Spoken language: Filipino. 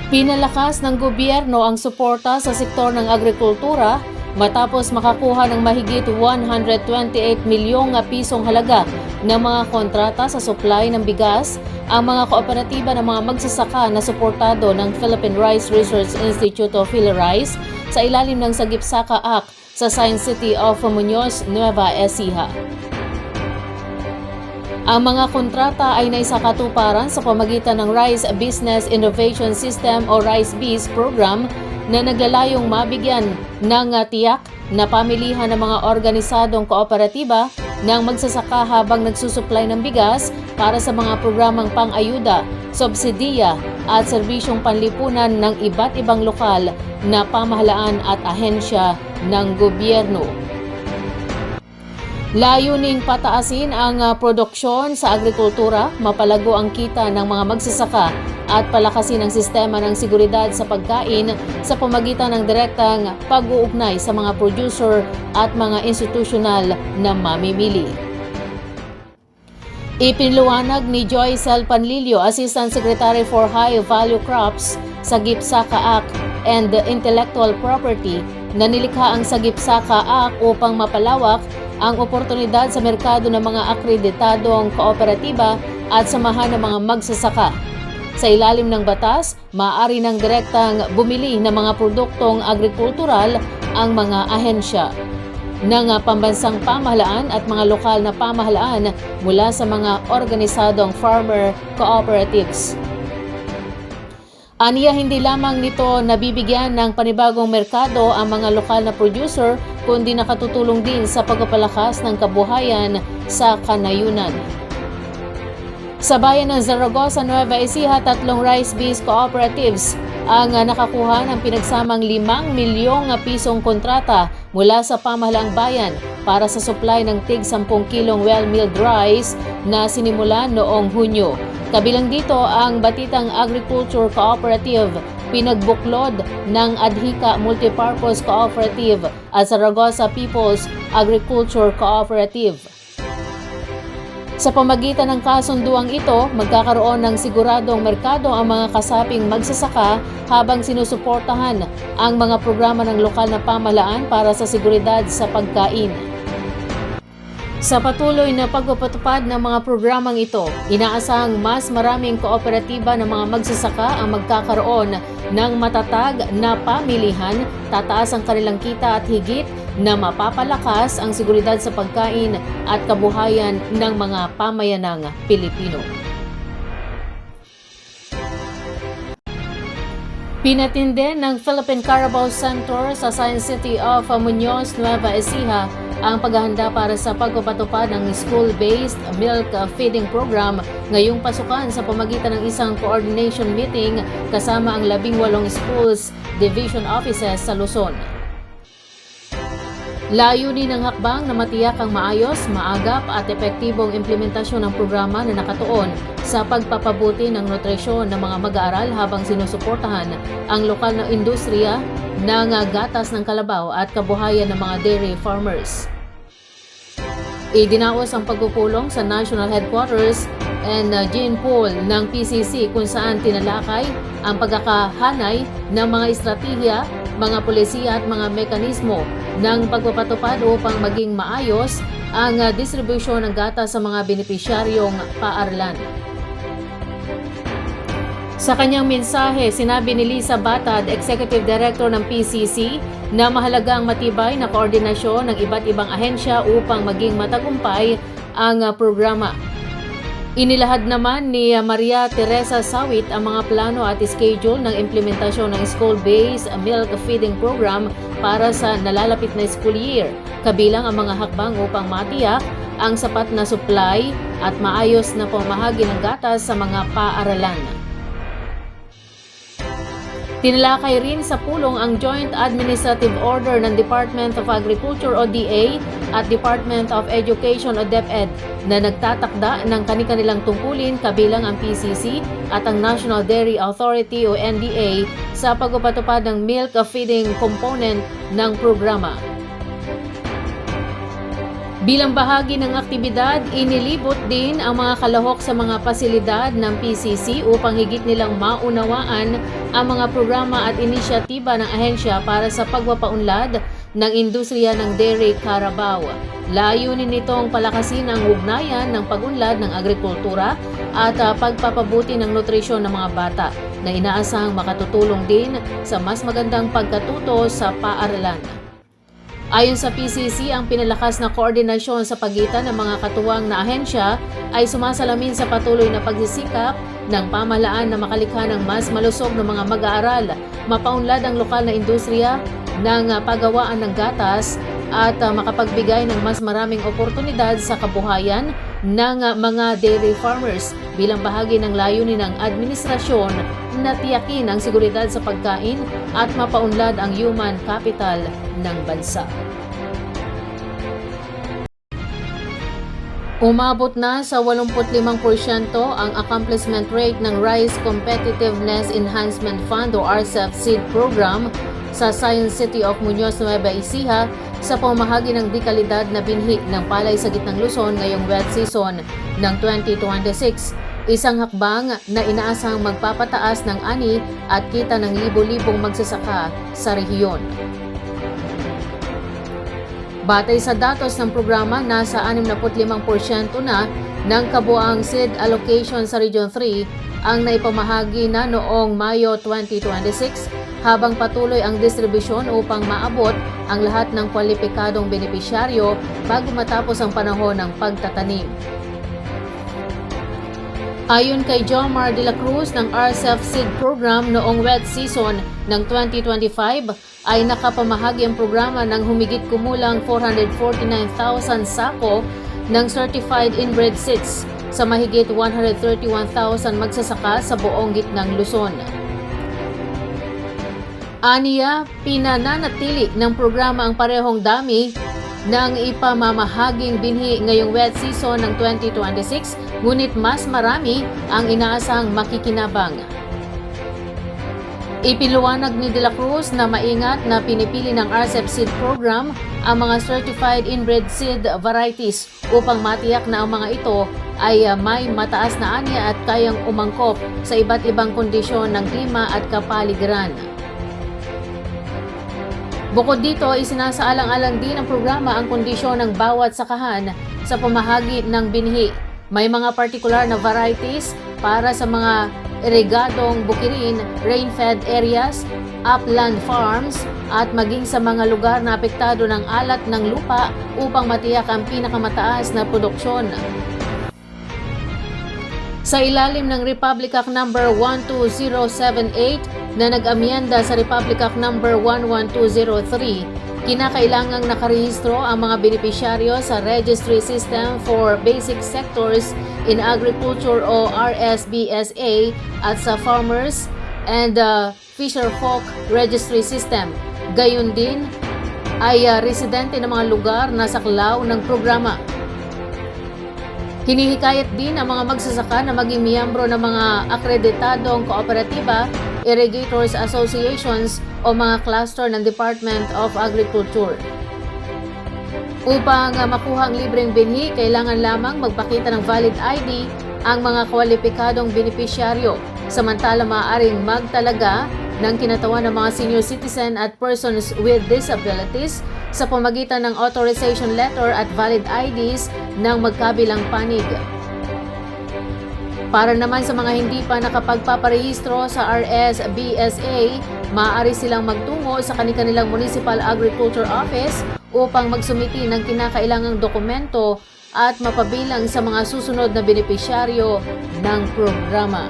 Pinalakas ng gobyerno ang suporta sa sektor ng agrikultura matapos makakuha ng mahigit 128 milyong pisong halaga ng mga kontrata sa supply ng bigas ang mga kooperatiba ng mga magsasaka na suportado ng Philippine Rice Research Institute of PhilRice sa ilalim ng Sagip Saka Act sa Science City of Muñoz, Nueva Ecija. Ang mga kontrata ay naisakatuparan sa pamagitan ng Rice Business Innovation System o RICE-BIZ program na naglalayong mabigyan ng tiyak na pamilihan ng mga organisadong kooperatiba ng magsasaka habang nagsusupply ng bigas para sa mga programang pang-ayuda, subsidiya at serbisyong panlipunan ng iba't ibang lokal na pamahalaan at ahensya ng gobyerno. Layuning pataasin ang produksyon sa agrikultura, mapalago ang kita ng mga magsasaka at palakasin ang sistema ng seguridad sa pagkain sa pamagitan ng direktang pag-uugnay sa mga producer at mga institusyonal na mamimili. Ipinluwanag ni Joycel Panlilio, Assistant Secretary for High Value Crops, Sagip Saka Act and Intellectual Property, na nilikha ang Sagip Saka Act upang mapalawak ang oportunidad sa merkado ng mga akreditadong kooperatiba at samahan ng mga magsasaka. Sa ilalim ng batas, maaari ng direktang bumili ng mga produktong agrikultural ang mga ahensya ng pambansang pamahalaan at mga lokal na pamahalaan mula sa mga organisadong farmer cooperatives. Aniya, hindi lamang nito nabibigyan ng panibagong merkado ang mga lokal na producer, kundi nakatutulong din sa pagpapalakas ng kabuhayan sa kanayunan. Sa bayan ng Zaragoza, Nueva Ecija, 3 rice-based cooperatives ang nakakuha ng pinagsamang 5 milyong pisong kontrata mula sa pamahalaang bayan para sa supply ng tig 10 kilong well-milled rice na sinimulan noong Hunyo. Kabilang dito ang Batitang Agriculture Cooperative, pinagbuklod ng Adhika Multipurpose Cooperative at Zaragoza People's Agriculture Cooperative. Sa pamagitan ng kasunduang ito, magkakaroon ng siguradong merkado ang mga kasaping magsasaka habang sinusuportahan ang mga programa ng lokal na pamahalaan para sa seguridad sa pagkain. Sa patuloy na pagpapatupad ng mga programang ito, inaasahang mas maraming kooperatiba ng mga magsasaka ang magkakaroon ng matatag na pamilihan, tataas ang kanilang kita at higit na mapapalakas ang seguridad sa pagkain at kabuhayan ng mga pamayanang Pilipino. Pinatindi ng Philippine Carabao Center sa Science City of Muñoz, Nueva Ecija ang paghahanda para sa pagpapatupad ng school-based milk feeding program ngayong pasukan sa pamagitan ng isang coordination meeting kasama ang 18 schools division offices sa Luzon. Layunin ng hakbang na matiyak ang maayos, maagap at epektibong implementasyon ng programa na nakatuon sa pagpapabuti ng nutrisyon ng mga mag-aaral habang sinusuportahan ang lokal na industriya ng gatas ng kalabaw at kabuhayan ng mga dairy farmers. Idinaos ang pagpupulong sa National Headquarters and Gene Pool ng PCC kung saan tinalakay ang pagkakahanay ng mga estratehiya, mga pulisiya at mga mekanismo ng pagpapatupad upang maging maayos ang distribusyon ng gatas sa mga benepisyaryong paaralan. Sa kanyang mensahe, sinabi ni Lisa Batad, Executive Director ng PCC, na mahalaga ang matibay na koordinasyon ng iba't ibang ahensya upang maging matagumpay ang programa. Inilahad naman ni Maria Teresa Sawit ang mga plano at schedule ng implementasyon ng school-based milk feeding program para sa nalalapit na school year, kabilang ang mga hakbang upang matiyak ang sapat na supply at maayos na pamahagi ng gatas sa mga paaralan. Tinalakay rin sa pulong ang Joint Administrative Order ng Department of Agriculture o DA at Department of Education o DepEd na nagtatakda ng kani-kanilang tungkulin kabilang ang PCC at ang National Dairy Authority o NDA sa pagpapatupad ng milk feeding component ng programa. Bilang bahagi ng aktibidad, inilibot din ang mga kalahok sa mga pasilidad ng PCC upang higit nilang maunawaan ang mga programa at inisyatiba ng ahensya para sa pagpapaunlad ng industriya ng Dairy Carabao. Layunin nitong palakasin ang ugnayan ng pag-unlad ng agrikultura at pagpapabuti ng nutrisyon ng mga bata na inaasahang makatutulong din sa mas magandang pagkatuto sa paaralan. Ayon sa PCC, ang pinalakas na koordinasyon sa pagitan ng mga katuwang na ahensya ay sumasalamin sa patuloy na pagsisikap ng pamahalaan na makalikha ng mas malusog na mga mag-aaral, mapaunlad ang lokal na industriya ng paggawaan ng gatas at makapagbigay ng mas maraming oportunidad sa kabuhayan ng mga dairy farmers bilang bahagi ng layunin ng administrasyon na tiyakin ang seguridad sa pagkain at mapaunlad ang human capital ng bansa. Umabot na sa 85% ang accomplishment rate ng Rice Competitiveness Enhancement Fund o RCEP Seed Program sa Science City of Muñoz, Nueva Ecija sa pamahagi ng dekalidad na binhi ng palay sa Gitnang Luzon ngayong wet season ng 2026. Isang hakbang na inaasahang magpapataas ng ani at kita ng libo-libong magsasaka sa rehiyon. Batay sa datos ng programa, nasa 65% na ng kabuang seed allocation sa Region 3 ang naipamahagi na noong Mayo 2026, habang patuloy ang distribusyon upang maabot ang lahat ng kwalipikadong benepisyaryo bago matapos ang panahon ng pagtatanim. Ayon kay Jomar de la Cruz ng RCEP Seed Program, noong wet season ng 2025 ay nakapamahagi ang programa ng humigit kumulang 449,000 sako ng certified inbred seeds sa mahigit 131,000 magsasaka sa buong Gitnang Luzon. Aniya, pinananatili ng programa ang parehong dami ng ipamamahaging binhi ngayong wet season ng 2026, ngunit mas marami ang inaasahang makikinabang. Ipinaliwanag ni De La Cruz na maingat na pinipili ng RCEP Seed Program ang mga certified inbred seed varieties upang matiyak na ang mga ito ay may mataas na anya at kayang umangkop sa iba't ibang kondisyon ng klima at kapaligiran. Bukod dito, isinasaalang-alang din ng programa ang kondisyon ng bawat sakahan sa pamahagi ng binhi. May mga partikular na varieties para sa mga irigadong bukirin, rain-fed areas, upland farms, at maging sa mga lugar na apektado ng alat ng lupa upang matiyak ang pinakamataas na produksyon. Sa ilalim ng Republic Act No. 12078 na nag-amyenda sa Republic Act No. 11203, kinakailangang nakarehistro ang mga benepisyaryo sa Registry System for Basic Sectors in Agriculture o RSBSA at sa Farmers and Fisherfolk Registry System. Gayon din ay residente ng mga lugar na saklaw ng programa. Hinihikayat din ang mga magsasaka na maging miyembro ng mga akreditadong kooperatiba, irrigators associations o mga cluster ng Department of Agriculture. Upang makuha ang libreng binhi, kailangan lamang magpakita ng valid ID ang mga kwalipikadong benepisyaryo, samantala maaaring magtalaga ng kinatawan ng mga senior citizen at persons with disabilities sa pamagitan ng authorization letter at valid IDs ng magkabilang panig. Para naman sa mga hindi pa nakapagpaparehistro sa RSBSA, maaari silang magtungo sa kanilang Municipal Agriculture Office upang magsumiti ng kinakailangang dokumento at mapabilang sa mga susunod na benepisyaryo ng programa.